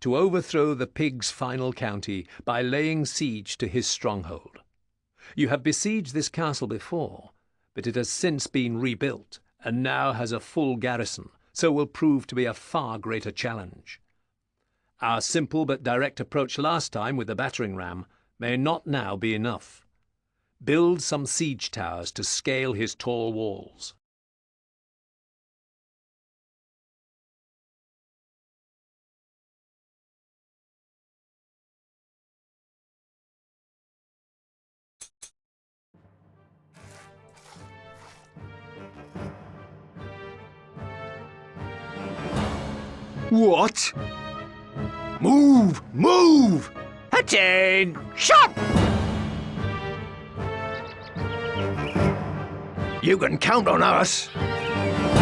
to overthrow the pig's final county by laying siege to his stronghold. You have besieged this castle before, but it has since been rebuilt and now has a full garrison, so will prove to be a far greater challenge. Our simple but direct approach last time with the battering ram may not now be enough. Build some siege towers to scale his tall walls. What? Move! Move! Attain! Shot! You can count on us.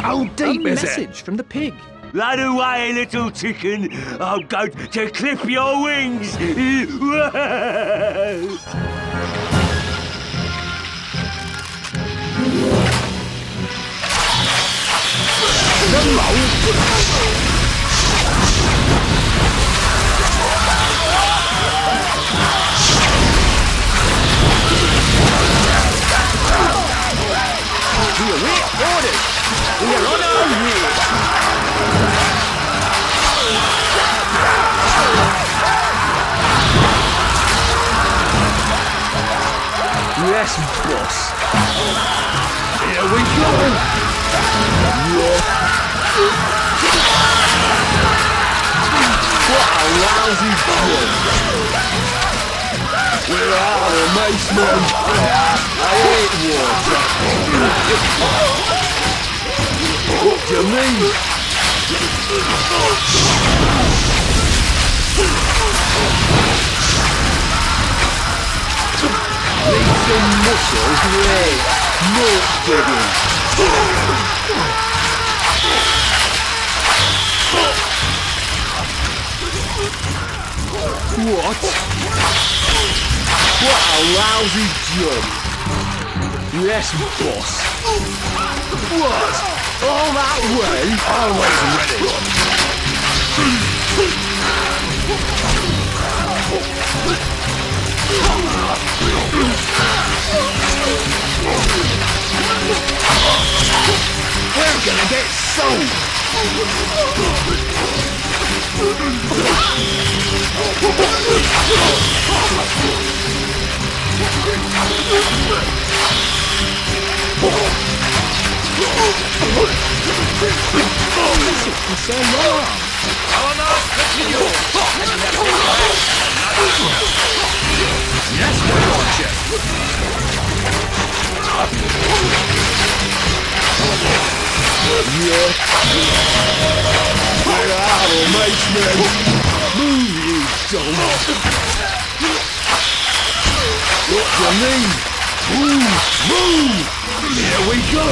How deep is it? Message from the pig. Run away, little chicken. I'm going to clip your wings. We await orders. We are on our way. Yes, boss. Here we go. What a lousy job. We're out of mace, man. I hate water. What do you mean? Need some muscle? Great. No digging. What? What a lousy job. Yes, boss. What? All that way? Always ready. We're gonna get sold. So long. Yes, my lordship. Yeah. We're out of mace, men. Move, you don't. What do you mean? Move, move. Here we go.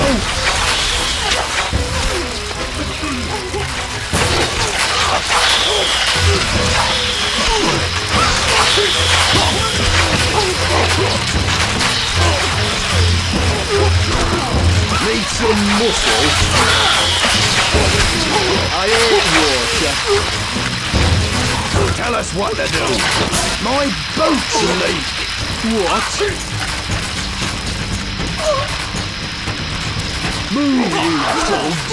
Need some muscle? I hate water. Tell us what to do. My boat's leak. What? Move, you dogs.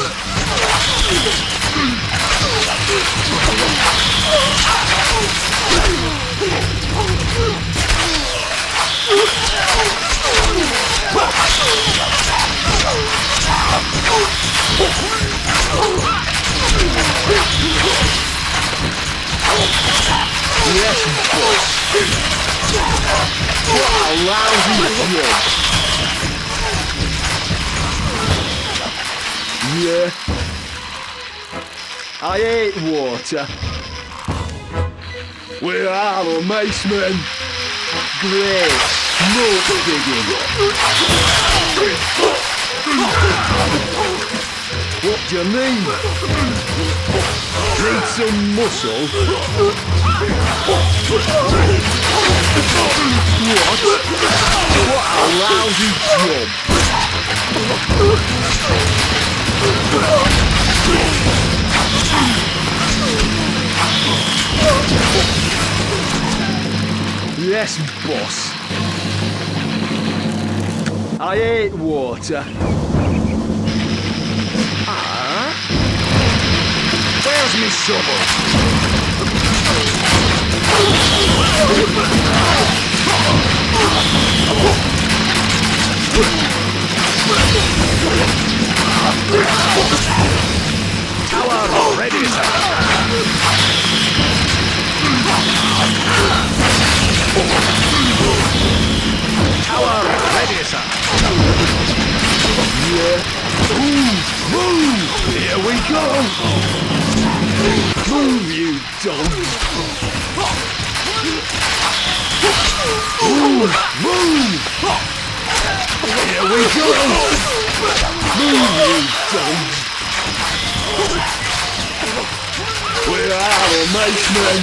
Yes, boss. What a lousy job. Yeah. I hate water. We're out of mace, men. Great. No digging. What do you mean? Need some muscle? What? What a lousy job. Yes, boss. I hate water. Where's me shovel? Tower ready, sir. Tower ready, sir. Here we go! Move, you dog! Move! Here we go! Move, you dog! We're out of Maceman!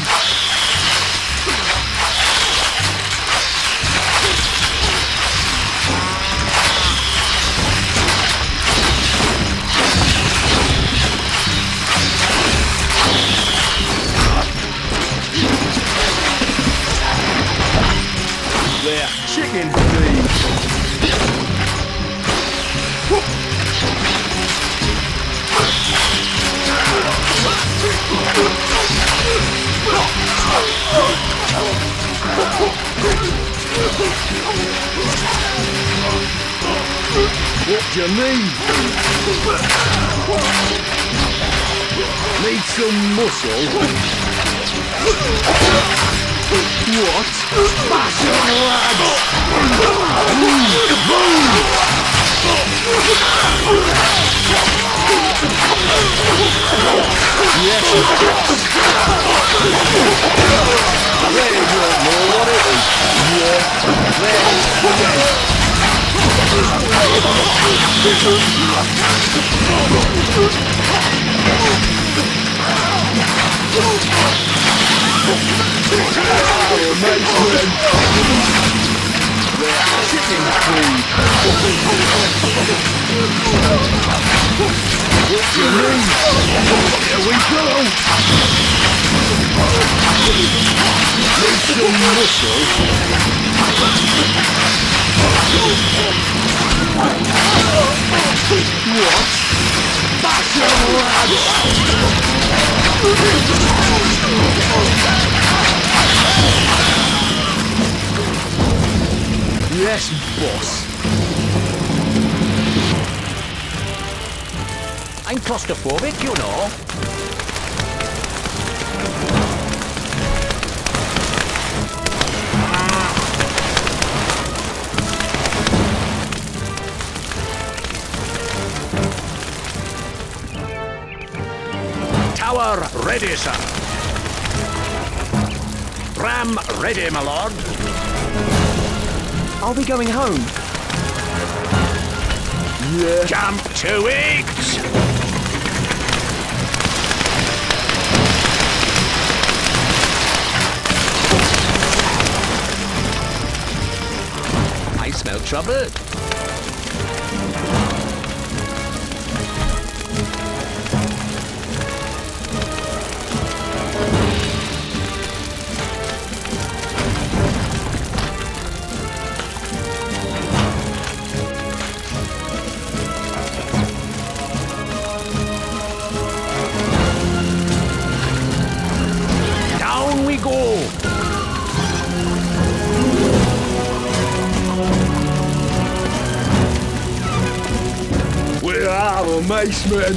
They're chicken feed. What do you need? Need some muscle? What? Massive lads! Yes, there you go, more what it is. Yeah, there. Oh, Mason! They're chicken food! What do you need? Here we go! Need some muscle? What? That's your Yes, boss. I'm claustrophobic, you know. Tower ready, sir. Ram ready, my lord. Are we going home? Yeah. Jump to it! I smell trouble. Down we go! We're out of Maceman!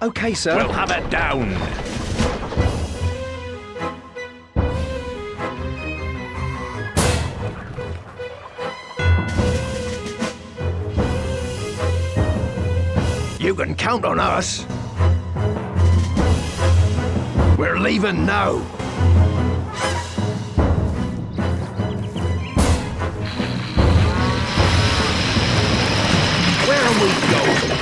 Okay, sir. We'll have it down. You can count on us. We're leaving now. Where are we going?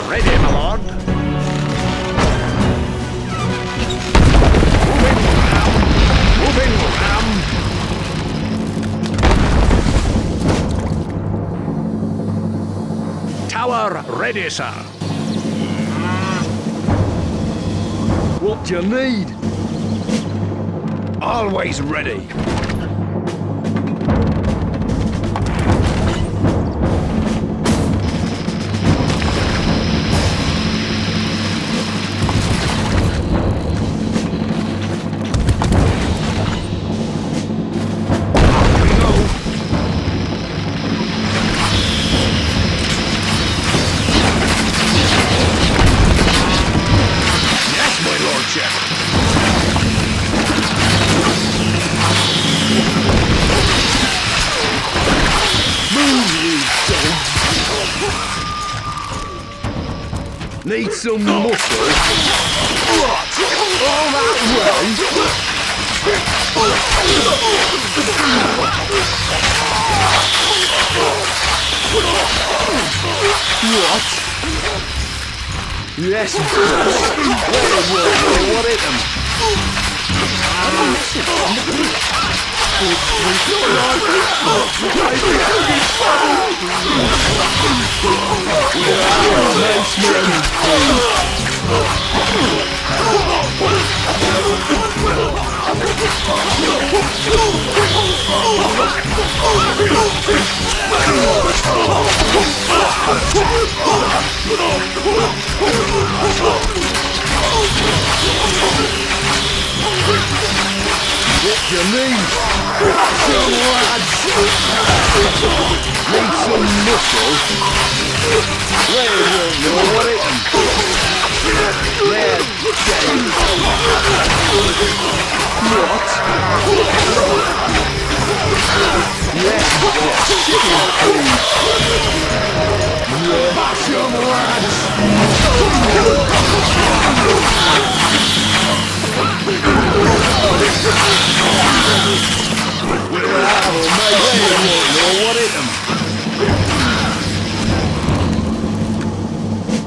Ready, my lord. Moving round. Tower ready, sir. What do you need? Always ready. Need some muscle? What? All that way? What? Yes, boss. Where what hit them? What do you need? Some lads! Need some muscle? They won't know what it is. They're dead. What? Yes, boss. Chicken feed. Yeah, some lads!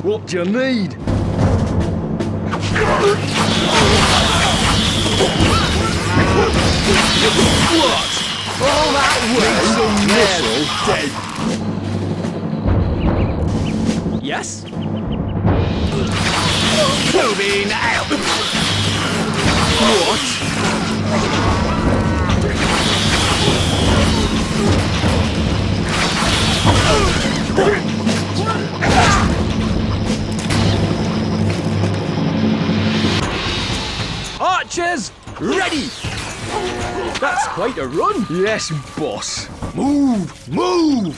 What do you need? What? All that way? Some missile dead. Yes? Moving out. What? Archers, ready! That's quite a run. Yes, boss. Move! Move!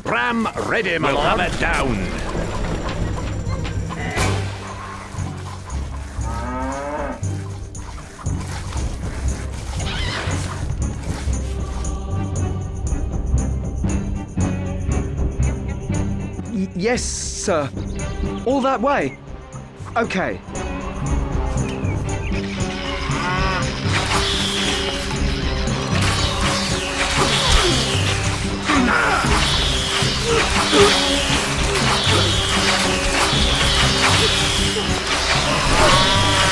Ram ready, my lord. We'll have it down. Yes, sir. All that way? Okay.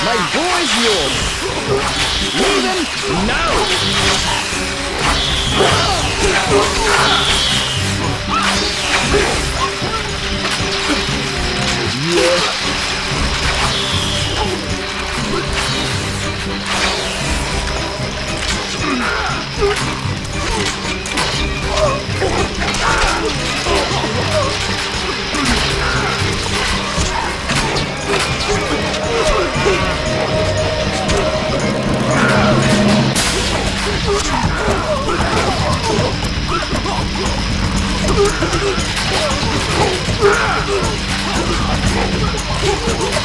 My boy's yours. Leave him now.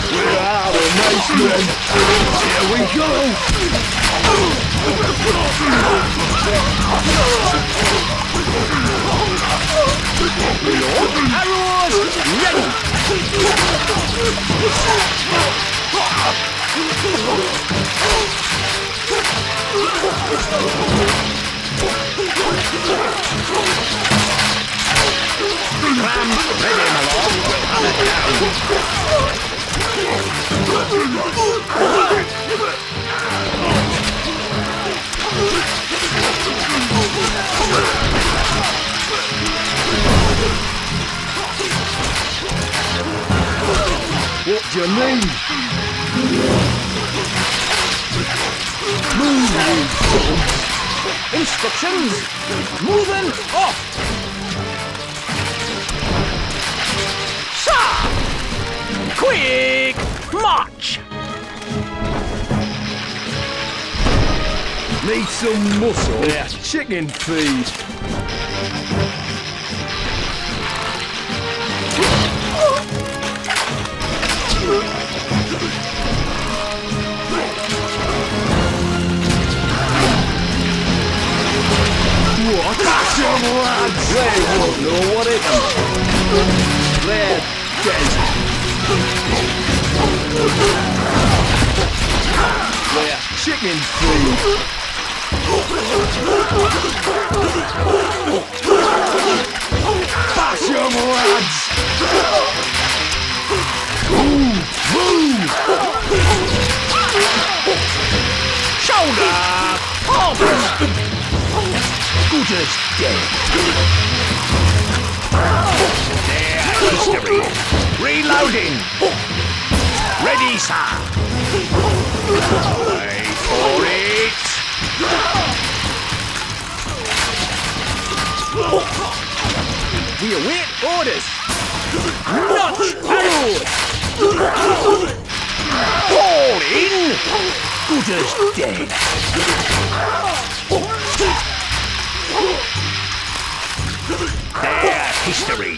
We're out of nice men. Here we go. Reload. Arrows ready. Ram ready, my lord. Have it down. What do you mean? Move! Instructions! Moving off! Sir! Quick march! Need some muscle? Yeah. Chicken feed. What? That's your lads! They won't know what it is. They're dead. They're chicken feed. Bash 'em, lads! Move! Move! Shoulder! Pump! Good as dead. Their history. Reloading. Ready, sir. Wait for it. We await orders. Notch arrows. Fall in. Good as dead. Their history.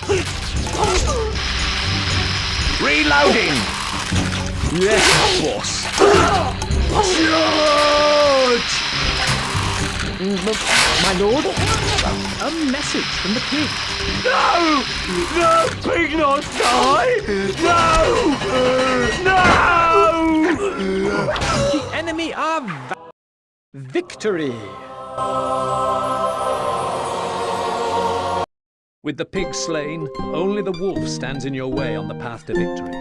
Reloading. Yes, boss. Charge! My lord, a message from the king. No! No! Pig not die! No! No! The enemy are victory. With the pig slain, only the wolf stands in your way on the path to victory.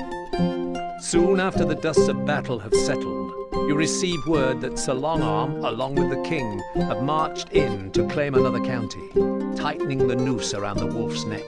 Soon after the dusts of battle have settled, you receive word that Sir Longarm, along with the king, have marched in to claim another county, tightening the noose around the wolf's neck.